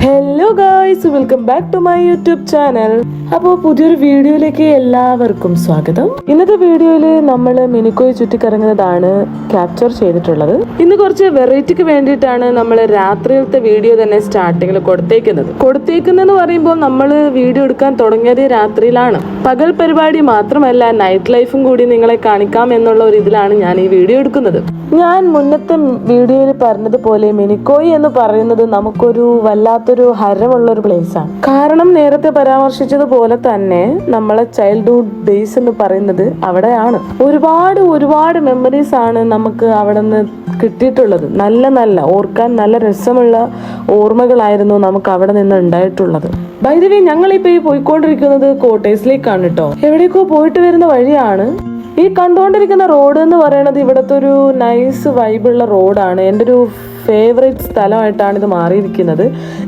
Hello guys, welcome back to my YouTube channel. അപ്പോൾ പുതിയൊരു വീഡിയോയിലേക്ക് എല്ലാവർക്കും സ്വാഗതം. ഇന്നത്തെ വീഡിയോയിൽ നമ്മൾ മിനിക്കോയ് ചുറ്റിക്കറങ്ങുന്നതാണ് ക്യാപ്ചർ ചെയ്തിട്ടുള്ളത്. ഇന്ന് കുറച്ച് വെറൈറ്റിക്ക് വേണ്ടിയിട്ടാണ് നമ്മൾ രാത്രിയിലത്തെ വീഡിയോ തന്നെ സ്റ്റാർട്ടിങ്ങിൽ കൊടുത്തേക്കുന്നതെന്ന് പറയുമ്പോൾ നമ്മൾ വീഡിയോ എടുക്കാൻ തുടങ്ങിയത് രാത്രിയിലാണ്. പകൽ പരിപാടി മാത്രമല്ല, നൈറ്റ് ലൈഫും കൂടി നിങ്ങളെ കാണിക്കാം എന്നുള്ള ഒരു ഇതിലാണ് ഞാൻ ഈ വീഡിയോ എടുക്കുന്നത്. ഞാൻ മുന്നത്തെ വീഡിയോയിൽ പറഞ്ഞതുപോലെ മിനിക്കോയ് എന്ന് പറയുന്നത് നമുക്കൊരു വല്ലാത്തൊരു ഹരമുള്ള ഒരു പ്ലേസ് ആണ്. കാരണം നേരത്തെ പരാമർശിച്ചതുപോലെ തന്നെ നമ്മളെ ചൈൽഡ്ഹുഡ് ഡേയ്സ് എന്ന് പറയുന്നത് അവിടെയാണ്. ഒരുപാട് മെമ്മറീസ് ആണ് നമുക്ക് അവിടെ നിന്ന് കിട്ടിയിട്ടുള്ളത്. നല്ല ഓർക്കാൻ നല്ല രസമുള്ള ഓർമ്മകളായിരുന്നു നമുക്ക് അവിടെ നിന്ന് ഉണ്ടായിട്ടുള്ളത്. ബൈ ദ വേ, ഞങ്ങളിപ്പോ ഈ പോയിക്കൊണ്ടിരിക്കുന്നത് കോട്ടേഴ്സിലേക്കാണ് കേട്ടോ. എവിടേക്കോ പോയിട്ട് വരുന്ന വഴിയാണ്. ഈ കണ്ടുകൊണ്ടിരിക്കുന്ന റോഡ് എന്ന് പറയുന്നത് ഇവിടുത്തെ ഒരു നൈസ് വൈബുള്ള റോഡാണ്. എൻ്റെ ഒരു ഫേവറേറ്റ് സ്ഥലമായിട്ടാണ് ഇത് മാറിയിരിക്കുന്നത്.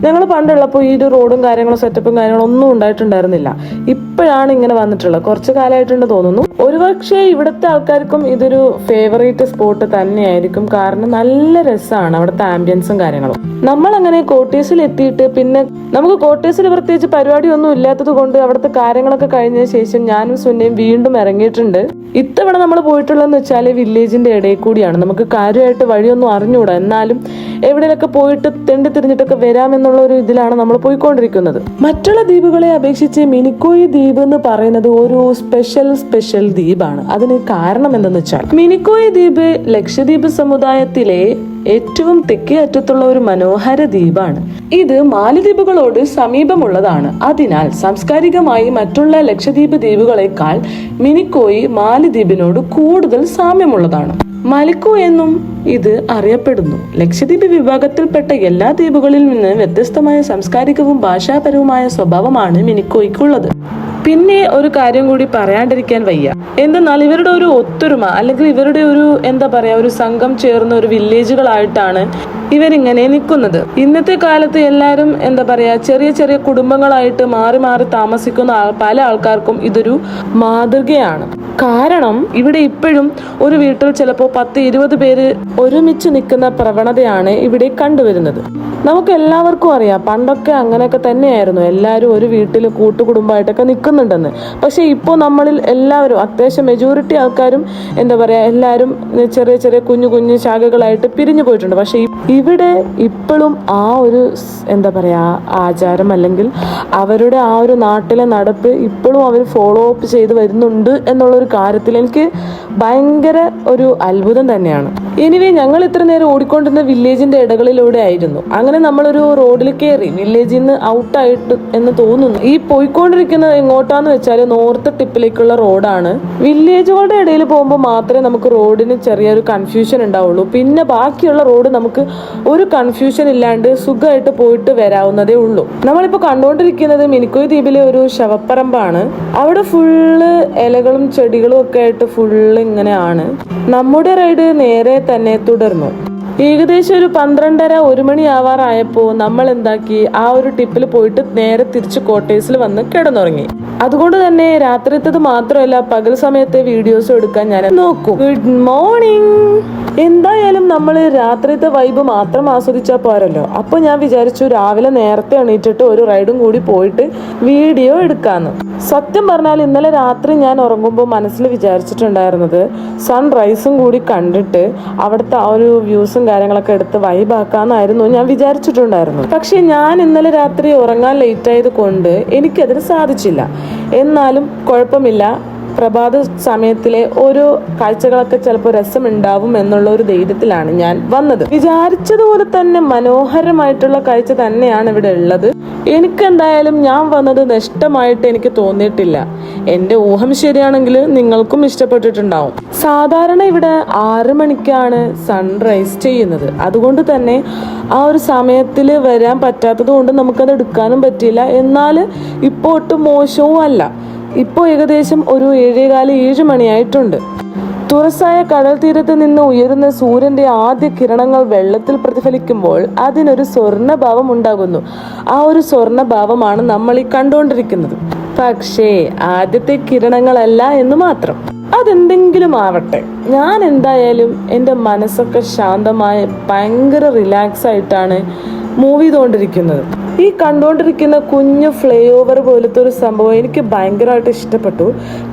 ഞങ്ങൾ പണ്ടുള്ളപ്പോൾ ഈ ഒരു റോഡും കാര്യങ്ങളും സെറ്റപ്പും കാര്യങ്ങളും ഒന്നും ഉണ്ടായിട്ടുണ്ടായിരുന്നില്ല. ഇപ്പോഴാണ് ഇങ്ങനെ വന്നിട്ടുള്ളത്. കുറച്ച് കാലമായിട്ടുണ്ട് തോന്നുന്നു. ഒരുപക്ഷെ ഇവിടുത്തെ ആൾക്കാർക്കും ഇതൊരു ഫേവറേറ്റ് സ്പോട്ട് തന്നെയായിരിക്കും. കാരണം നല്ല രസമാണ് അവിടുത്തെ ആംബിയൻസും കാര്യങ്ങളും. നമ്മൾ അങ്ങനെ കോട്ടേഴ്സിൽ എത്തിയിട്ട് പിന്നെ നമുക്ക് കോട്ടേഴ്സിൽ പ്രത്യേകിച്ച് പരിപാടിയൊന്നും ഇല്ലാത്തത് കൊണ്ട് അവിടുത്തെ കാര്യങ്ങളൊക്കെ കഴിഞ്ഞ ശേഷം ഞാനും സുന്നയും വീണ്ടും ഇറങ്ങിയിട്ടുണ്ട്. ഇത്തവണ നമ്മൾ പോയിട്ടുള്ളതെന്ന് വെച്ചാൽ വില്ലേജിന്റെ ഇടയിൽ കൂടിയാണ്. നമുക്ക് കാര്യമായിട്ട് വഴിയൊന്നും അറിഞ്ഞുകൂടാ. എന്നാലും എവിടെയൊക്കെ പോയിട്ട് തെണ്ടി തിരിഞ്ഞിട്ടൊക്കെ വരാമെന്നുള്ള ഒരു ഇതിലാണ് നമ്മൾ പോയിക്കൊണ്ടിരിക്കുന്നത്. മറ്റുള്ള ദ്വീപുകളെ അപേക്ഷിച്ച് മിനിക്കോയ് ദ്വീപ് എന്ന് പറയുന്നത് ഒരു സ്പെഷ്യൽ ദ്വീപാണ്. അതിന് കാരണം എന്തെന്ന് വെച്ചാൽ മിനിക്കോയ് ദ്വീപ് ലക്ഷദ്വീപ് സമുദായത്തിലെ ഏറ്റവും തെക്കേ അറ്റത്തുള്ള ഒരു മനോഹര ദ്വീപാണ്. ഇത് മാലദ്വീപുകളോട് സമീപമുള്ളതാണ്. അതിനാൽ സാംസ്കാരികമായി മറ്റുള്ള ലക്ഷദ്വീപ് ദ്വീപുകളെക്കാൾ മിനിക്കോയ് മാലദ്വീപിനോട് കൂടുതൽ സാമ്യമുള്ളതാണ്. മലിക്കോ എന്നും ഇത് അറിയപ്പെടുന്നു. ലക്ഷദ്വീപ് വിഭാഗത്തിൽപ്പെട്ട എല്ലാ ദ്വീപുകളിൽ നിന്ന് വ്യത്യസ്തമായ സാംസ്കാരികവും ഭാഷാപരവുമായ സ്വഭാവമാണ് മിനിക്കോയ്ക്കുള്ളത്. പിന്നെ ഒരു കാര്യം കൂടി പറയാണ്ടിരിക്കാൻ വയ്യ. എന്തെന്നാൽ ഇവരുടെ ഒരു ഒത്തൊരുമ അല്ലെങ്കിൽ ഇവരുടെ ഒരു ഒരു സംഘം ചേർന്ന ഒരു വില്ലേജുകളായിട്ടാണ് ഇവരിങ്ങനെ നിൽക്കുന്നത്. ഇന്നത്തെ കാലത്ത് എല്ലാവരും ചെറിയ കുടുംബങ്ങളായിട്ട് മാറി താമസിക്കുന്ന പല ആൾക്കാർക്കും ഇതൊരു മാതൃകയാണ്. കാരണം ഇവിടെ ഇപ്പോഴും ഒരു വീട്ടിൽ ചിലപ്പോൾ 10-20 പേര് ഒരുമിച്ച് നിൽക്കുന്ന പ്രവണതയാണ് ഇവിടെ കണ്ടുവരുന്നത്. നമുക്ക് എല്ലാവർക്കും അറിയാം, പണ്ടൊക്കെ അങ്ങനെയൊക്കെ തന്നെയായിരുന്നു. എല്ലാവരും ഒരു വീട്ടിൽ കൂട്ടുകുടുംബമായിട്ടൊക്കെ നിൽക്കുന്നുണ്ടെന്ന്. പക്ഷെ ഇപ്പോൾ നമ്മളിൽ എല്ലാവരും അത്യാവശ്യം മെജോറിറ്റി ആൾക്കാരും എല്ലാവരും ചെറിയ കുഞ്ഞു ശാഖകളായിട്ട് പിരിഞ്ഞു പോയിട്ടുണ്ട്. പക്ഷെ ഇവിടെ ഇപ്പോഴും ആ ഒരു ആചാരം അല്ലെങ്കിൽ അവരുടെ ആ ഒരു നാട്ടിലെ നടപ്പ് ഇപ്പോഴും അവർ ഫോളോ അപ്പ് ചെയ്ത് വരുന്നുണ്ട് എന്നുള്ളൊരു കാര്യത്തിൽ എനിക്ക് ഭയങ്കര ഒരു അത്ഭുതം തന്നെയാണ്. എനിവേ, ഞങ്ങൾ ഇത്ര നേരം ഓടിക്കൊണ്ടിരുന്ന വില്ലേജിന്റെ ഇടകളിലൂടെ ആയിരുന്നു. അങ്ങനെ നമ്മളൊരു റോഡിൽ കയറി വില്ലേജിൽ നിന്ന് ഔട്ടായിട്ട് എന്ന് തോന്നുന്നു. ഈ പോയിക്കൊണ്ടിരിക്കുന്നത് എങ്ങോട്ടാന്ന് വെച്ചാൽ നോർത്ത് ടിപ്പിലേക്കുള്ള റോഡാണ്. വില്ലേജുകളുടെ ഇടയിൽ പോകുമ്പോൾ മാത്രമേ നമുക്ക് റോഡിന് ചെറിയൊരു കൺഫ്യൂഷൻ ഉണ്ടാവുള്ളൂ. പിന്നെ ബാക്കിയുള്ള റോഡ് നമുക്ക് ഒരു കൺഫ്യൂഷൻ ഇല്ലാണ്ട് സുഖമായിട്ട് പോയിട്ട് വരാവുന്നതേ ഉള്ളൂ. നമ്മളിപ്പോൾ കണ്ടുകൊണ്ടിരിക്കുന്നത് മിനിക്കോയ് ദ്വീപിലെ ഒരു ശവപ്പറമ്പാണ്. അവിടെ ഫുള്ള് ഇലകളും ചെടികളും ഒക്കെ ആയിട്ട് ഫുള്ള് ഇങ്ങനെയാണ്. നമ്മുടെ റൈഡ് നേരെ തന്നെ തുടർന്നു. ഏകദേശം ഒരു 12:30-1 മണി ആവാറായപ്പോൾ നമ്മൾ എന്താക്കി, ആ ഒരു ടിപ്പിൽ പോയിട്ട് നേരെ തിരിച്ച് കോട്ടേഴ്സിൽ വന്ന് കിടന്നുറങ്ങി. അതുകൊണ്ട് തന്നെ രാത്രിത്തത് മാത്രമല്ല പകൽ സമയത്തെ വീഡിയോസും എടുക്കാൻ ഞാൻ നോക്കും. Good morning. എന്തായാലും നമ്മൾ രാത്രിത്തെ വൈബ് മാത്രം ആസ്വദിച്ചാൽ പോരല്ലോ. അപ്പോൾ ഞാൻ വിചാരിച്ചു രാവിലെ നേരത്തെ എണീറ്റിട്ട് ഒരു റൈഡും കൂടി പോയിട്ട് വീഡിയോ എടുക്കാന്ന്. സത്യം പറഞ്ഞാൽ ഇന്നലെ രാത്രി ഞാൻ ഉറങ്ങുമ്പോൾ മനസ്സിൽ വിചാരിച്ചിട്ടുണ്ടായിരുന്നത് സൺറൈസും കൂടി കണ്ടിട്ട് അവിടുത്തെ ആ ഒരു വ്യൂസും കാര്യങ്ങളൊക്കെ എടുത്ത് വൈബാക്കാന്നായിരുന്നു ഞാൻ വിചാരിച്ചിട്ടുണ്ടായിരുന്നു. പക്ഷെ ഞാൻ ഇന്നലെ രാത്രി ഉറങ്ങാൻ ലേറ്റ് ആയത് കൊണ്ട് എനിക്കതിന് സാധിച്ചില്ല. എന്നാലും കുഴപ്പമില്ല, പ്രഭാത സമയത്തിലെ ഓരോ കാഴ്ചകളൊക്കെ ചിലപ്പോൾ രസമുണ്ടാവും എന്നുള്ള ഒരു ധൈര്യത്തിലാണ് ഞാൻ വന്നത്. വിചാരിച്ചതുപോലെ തന്നെ മനോഹരമായിട്ടുള്ള കാഴ്ച തന്നെയാണ് ഇവിടെ ഉള്ളത്. എനിക്കെന്തായാലും ഞാൻ വന്നത് നഷ്ടമായിട്ട് എനിക്ക് തോന്നിയിട്ടില്ല. എൻ്റെ ഊഹം ശരിയാണെങ്കിൽ നിങ്ങൾക്കും ഇഷ്ടപ്പെട്ടിട്ടുണ്ടാവും. സാധാരണ ഇവിടെ 6 മണിക്കാണ് സൺറൈസ് ചെയ്യുന്നത്. അതുകൊണ്ട് തന്നെ ആ ഒരു സമയത്തിൽ വരാൻ പറ്റാത്തത് കൊണ്ട് നമുക്കത് എടുക്കാനും പറ്റിയില്ല. എന്നാൽ ഇപ്പോൾ ഒട്ടും മോശവും അല്ല. ഇപ്പോൾ ഏകദേശം ഒരു 7:15-7 മണിയായിട്ടുണ്ട്. തുറസായ കടൽ തീരത്ത് നിന്ന് ഉയരുന്ന സൂര്യന്റെ ആദ്യ കിരണങ്ങൾ വെള്ളത്തിൽ പ്രതിഫലിക്കുമ്പോൾ അതിനൊരു സ്വർണ്ണഭാവം ഉണ്ടാകുന്നു. ആ ഒരു സ്വർണ്ണഭാവമാണ് നമ്മൾ ഈ കണ്ടുകൊണ്ടിരിക്കുന്നത്. പക്ഷേ ആദ്യത്തെ കിരണങ്ങളല്ല എന്ന് മാത്രം. അതെന്തെങ്കിലും ആവട്ടെ, ഞാൻ എന്തായാലും എൻ്റെ മനസ്സൊക്കെ ശാന്തമായ ഭയങ്കര റിലാക്സ് ആയിട്ടാണ് മൂവ് ചെയ്തുകൊണ്ടിരിക്കുന്നത്. ഈ കണ്ടുകൊണ്ടിരിക്കുന്ന കുഞ്ഞു ഫ്ലൈ ഓവർ പോലത്തെ ഒരു സംഭവം എനിക്ക് ഭയങ്കരമായിട്ട് ഇഷ്ടപ്പെട്ടു.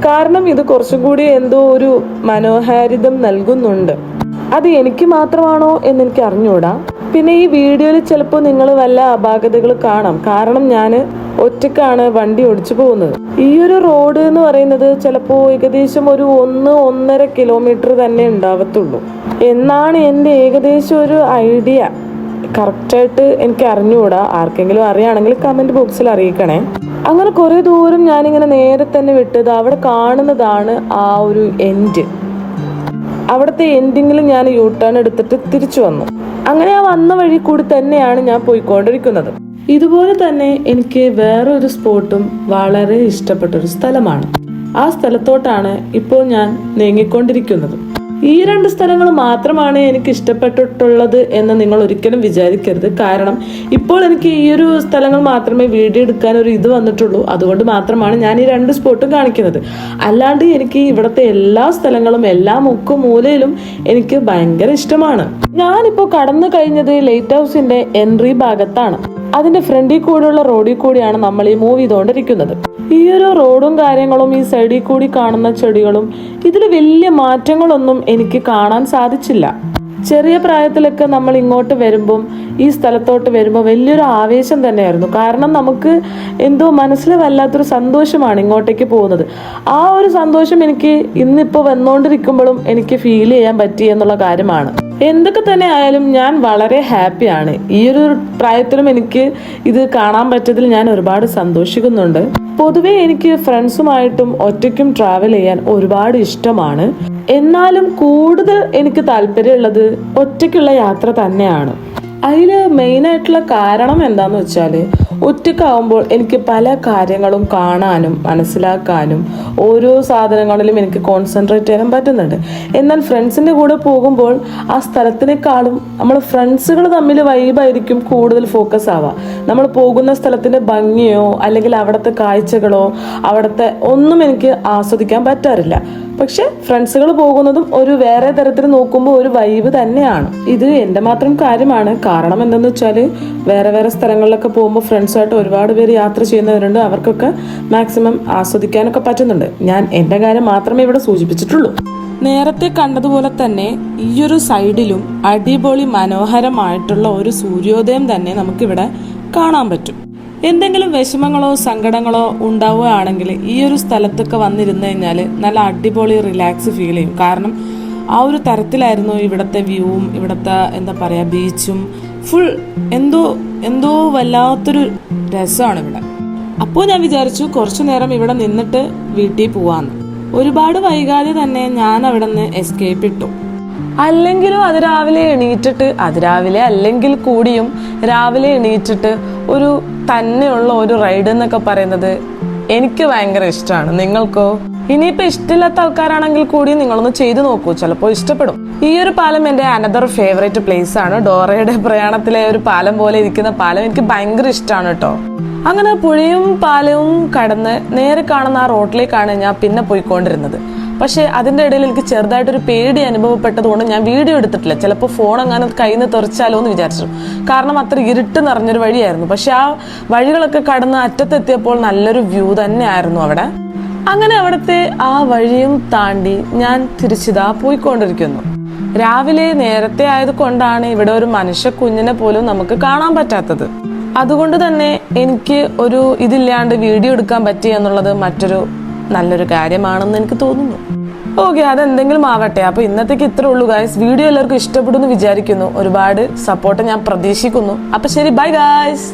കാരണം ഇത് കുറച്ചും കൂടി എന്തോ ഒരു മനോഹാരിതം നൽകുന്നുണ്ട്. അത് എനിക്ക് മാത്രമാണോ എന്നെനിക്ക് അറിഞ്ഞൂടാ. പിന്നെ ഈ വീഡിയോയിൽ ചിലപ്പോൾ നിങ്ങൾ വല്ല അപാകതകൾ കാണാം. കാരണം ഞാൻ ഒറ്റക്കാണ് വണ്ടി ഓടിച്ചു പോകുന്നത്. ഈ ഒരു റോഡ് എന്ന് പറയുന്നത് ചിലപ്പോൾ ഏകദേശം ഒരു 1-1.5 കിലോമീറ്റർ തന്നെ ഉണ്ടാവത്തുള്ളൂ എന്നാണ് എൻ്റെ ഏകദേശം ഒരു ഐഡിയ. കറക്റ്റായിട്ട് എനിക്ക് അറിഞ്ഞുകൂടാ. ആർക്കെങ്കിലും അറിയുകയാണെങ്കിൽ കമൻറ്റ് ബോക്സിൽ അറിയിക്കണേ. അങ്ങനെ കുറേ ദൂരം ഞാനിങ്ങനെ നേരെ തന്നെ വിട്ടത് അവിടെ കാണുന്നതാണ് ആ ഒരു എൻഡ്. അവിടുത്തെ എൻഡിങ്ങിൽ ഞാൻ യൂ ടേൺ എടുത്തിട്ട് തിരിച്ചു വന്നു. അങ്ങനെ ആ വന്ന വഴി കൂടി തന്നെയാണ് ഞാൻ പോയിക്കൊണ്ടിരിക്കുന്നത്. ഇതുപോലെ തന്നെ എനിക്ക് വേറൊരു സ്പോട്ടും വളരെ ഇഷ്ടപ്പെട്ടൊരു സ്ഥലമാണ്. ആ സ്ഥലത്തോട്ടാണ് ഇപ്പോൾ ഞാൻ നീങ്ങിക്കൊണ്ടിരിക്കുന്നത്. ഈ 2 സ്ഥലങ്ങൾ മാത്രമാണ് എനിക്ക് ഇഷ്ടപ്പെട്ടിട്ടുള്ളത് എന്ന് നിങ്ങൾ ഒരിക്കലും വിചാരിക്കരുത്. കാരണം ഇപ്പോൾ എനിക്ക് ഈ ഒരു സ്ഥലങ്ങൾ മാത്രമേ വീഡിയോ എടുക്കാൻ ഒരു ഇത് വന്നിട്ടുള്ളൂ. അതുകൊണ്ട് മാത്രമാണ് ഞാൻ ഈ 2 സ്പോട്ടും കാണിക്കുന്നത്. അല്ലാണ്ട് എനിക്ക് ഇവിടുത്തെ എല്ലാ സ്ഥലങ്ങളും എല്ലാ മുക്കും മൂലയിലും എനിക്ക് ഭയങ്കര ഇഷ്ടമാണ്. ഞാനിപ്പോൾ കടന്നു കഴിഞ്ഞത് ലൈറ്റ് ഹൗസിന്റെ എൻട്രി ഭാഗത്താണ്. അതിന്റെ ഫ്രണ്ടിൽ കൂടെയുള്ള റോഡിൽ കൂടിയാണ് നമ്മൾ ഈ മൂവ് ചെയ്തുകൊണ്ടിരിക്കുന്നത്. ഈ ഒരു റോഡും കാര്യങ്ങളും ഈ സൈഡിൽ കൂടി കാണുന്ന ചെടികളും ഇതിൽ വലിയ മാറ്റങ്ങളൊന്നും എനിക്ക് കാണാൻ സാധിച്ചില്ല. ചെറിയ പ്രായത്തിലൊക്കെ നമ്മൾ ഇങ്ങോട്ട് വരുമ്പം ഈ സ്ഥലത്തോട്ട് വരുമ്പോൾ വലിയൊരു ആവേശം തന്നെയായിരുന്നു. കാരണം നമുക്ക് എന്തോ മനസ്സിൽ വല്ലാത്തൊരു സന്തോഷമാണ് ഇങ്ങോട്ടേക്ക് പോകുന്നത്. ആ ഒരു സന്തോഷം എനിക്ക് ഇന്നിപ്പോൾ വന്നുകൊണ്ടിരിക്കുമ്പോഴും എനിക്ക് ഫീൽ ചെയ്യാൻ പറ്റി എന്നുള്ള കാര്യമാണ്. എന്തൊക്കെ തന്നെ ആയാലും ഞാൻ വളരെ ഹാപ്പിയാണ്. ഈ ഒരു പ്രായത്തിലും എനിക്ക് ഇത് കാണാൻ പറ്റതിൽ ഞാൻ ഒരുപാട് സന്തോഷിക്കുന്നുണ്ട്. പൊതുവേ എനിക്ക് ഫ്രണ്ട്സുമായിട്ടും ഒറ്റയ്ക്കും ട്രാവൽ ചെയ്യാൻ ഒരുപാട് ഇഷ്ടമാണ്. എന്നാലും കൂടുതൽ എനിക്ക് താല്പര്യമുള്ളത് ഒറ്റയ്ക്കുള്ള യാത്ര തന്നെയാണ്. അതിൽ മെയിനായിട്ടുള്ള കാരണം എന്താന്ന് വെച്ചാൽ ഒറ്റയ്ക്കാവുമ്പോൾ എനിക്ക് പല കാര്യങ്ങളും കാണാനും മനസ്സിലാക്കാനും ഓരോ സാധനങ്ങളിലും എനിക്ക് കോൺസെൻട്രേറ്റ് ചെയ്യാനും പറ്റുന്നുണ്ട്. എന്നാൽ ഫ്രണ്ട്സിൻ്റെ കൂടെ പോകുമ്പോൾ ആ സ്ഥലത്തിനേക്കാളും നമ്മൾ ഫ്രണ്ട്സുകൾ തമ്മിൽ വൈബായിരിക്കും കൂടുതൽ ഫോക്കസ് ആവുക. നമ്മൾ പോകുന്ന സ്ഥലത്തിൻ്റെ ഭംഗിയോ അല്ലെങ്കിൽ അവിടുത്തെ കാഴ്ചകളോ അവിടുത്തെ ഒന്നും എനിക്ക് ആസ്വദിക്കാൻ പറ്റാറില്ല. പക്ഷെ ഫ്രണ്ട്സുകൾ പോകുന്നതും ഒരു വേറെ തരത്തിൽ നോക്കുമ്പോൾ ഒരു വൈബ് തന്നെയാണ്. ഇത് എൻ്റെ മാത്രം കാര്യമാണ്. കാരണം എന്തെന്ന് വെച്ചാൽ വേറെ വേറെ സ്ഥലങ്ങളിലൊക്കെ പോകുമ്പോൾ ഫ്രണ്ട്സായിട്ട് ഒരുപാട് പേര് യാത്ര ചെയ്യുന്നവരുണ്ട്. അവർക്കൊക്കെ മാക്സിമം ആസ്വദിക്കാനൊക്കെ പറ്റുന്നുണ്ട്. ഞാൻ എൻ്റെ കാര്യം മാത്രമേ ഇവിടെ സൂചിപ്പിച്ചിട്ടുള്ളൂ. നേരത്തെ കണ്ടതുപോലെ തന്നെ ഈ ഒരു സൈഡിലും അടിപൊളി മനോഹരമായിട്ടുള്ള ഒരു സൂര്യോദയം തന്നെ നമുക്കിവിടെ കാണാൻ പറ്റും. എന്തെങ്കിലും വിഷമങ്ങളോ സങ്കടങ്ങളോ ഉണ്ടാവുകയാണെങ്കിൽ ഈ ഒരു സ്ഥലത്തൊക്കെ വന്നിരുന്നു കഴിഞ്ഞാൽ നല്ല അടിപൊളി റിലാക്സ് ഫീൽ ചെയ്യും. കാരണം ആ ഒരു തരത്തിലായിരുന്നു ഇവിടുത്തെ വ്യൂവും ഇവിടുത്തെ എന്താ പറയുക ബീച്ചും ഫുൾ എന്തോ വല്ലാത്തൊരു രസമാണ് ഇവിടെ. അപ്പോൾ ഞാൻ വിചാരിച്ചു കുറച്ചു നേരം ഇവിടെ നിന്നിട്ട് വീട്ടിൽ പോവാന്ന്. ഒരുപാട് വൈകാതെ തന്നെ ഞാൻ അവിടെ നിന്ന് എസ്കേപ്പ് ഇട്ടു. അല്ലെങ്കിലും അതിരാവിലെ അല്ലെങ്കിൽ കൂടിയും രാവിലെ എണീറ്റിട്ട് ഒരു തന്നെയുള്ള ഒരു റൈഡ് എന്നൊക്കെ പറയുന്നത് എനിക്ക് ഭയങ്കര ഇഷ്ടമാണ്. നിങ്ങൾക്കോ? ഇനിയിപ്പോൾ ഇഷ്ടമില്ലാത്ത ആൾക്കാരാണെങ്കിൽ കൂടി നിങ്ങളൊന്ന് ചെയ്തു നോക്കൂ, ചിലപ്പോൾ ഇഷ്ടപ്പെടും. ഈ ഒരു പാലം എൻ്റെ അനദർ ഫേവറേറ്റ് പ്ലേസ് ആണ്. ഡോറയുടെ പ്രയാണത്തിലെ ഒരു പാലം പോലെ ഇരിക്കുന്ന പാലം എനിക്ക് ഭയങ്കര ഇഷ്ടമാണ് കേട്ടോ. അങ്ങനെ പുഴയും പാലവും കടന്ന് നേരെ കാണുന്ന ആ റോഡിലേക്കാണ് ഞാൻ പിന്നെ പോയിക്കൊണ്ടിരുന്നത്. പക്ഷേ അതിൻ്റെ ഇടയിൽ എനിക്ക് ചെറുതായിട്ടൊരു പേടി അനുഭവപ്പെട്ടതുകൊണ്ട് ഞാൻ വീഡിയോ എടുത്തിട്ടില്ല. ചിലപ്പോൾ ഫോൺ അങ്ങനെ കയ്യിൽ നിന്ന് തെറിച്ചാലോ എന്ന് വിചാരിച്ചു. കാരണം അത്ര ഇരുട്ട് നിറഞ്ഞൊരു വഴിയായിരുന്നു. പക്ഷെ ആ വഴികളൊക്കെ കടന്ന് അറ്റത്തെത്തിയപ്പോൾ നല്ലൊരു വ്യൂ തന്നെയായിരുന്നു അവിടെ. അങ്ങനെ അവിടുത്തെ ആ വഴിയും താണ്ടി ഞാൻ തിരിച്ചിതാ പോയിക്കൊണ്ടിരിക്കുന്നു. രാവിലെ നേരത്തെ ആയതുകൊണ്ടാണ് ഇവിടെ ഒരു മനുഷ്യ കുഞ്ഞിനെ പോലും നമുക്ക് കാണാൻ പറ്റാത്തത്. അതുകൊണ്ട് തന്നെ എനിക്ക് ഒരു ഇതില്ലാണ്ട് വീഡിയോ എടുക്കാൻ പറ്റി എന്നുള്ളത് മറ്റൊരു നല്ലൊരു കാര്യമാണെന്ന് എനിക്ക് തോന്നുന്നു. ഓക്കെ, അതെന്തെങ്കിലും ആവട്ടെ. അപ്പോൾ ഇന്നത്തേക്ക് ഇത്രേ ഉള്ളൂ ഗായ്സ്. വീഡിയോ എല്ലാവർക്കും ഇഷ്ടപ്പെടുമെന്ന് വിചാരിക്കുന്നു. ഒരുപാട് സപ്പോർട്ട് ഞാൻ പ്രതീക്ഷിക്കുന്നു. അപ്പോൾ ശരി, ബൈ ഗായ്സ്.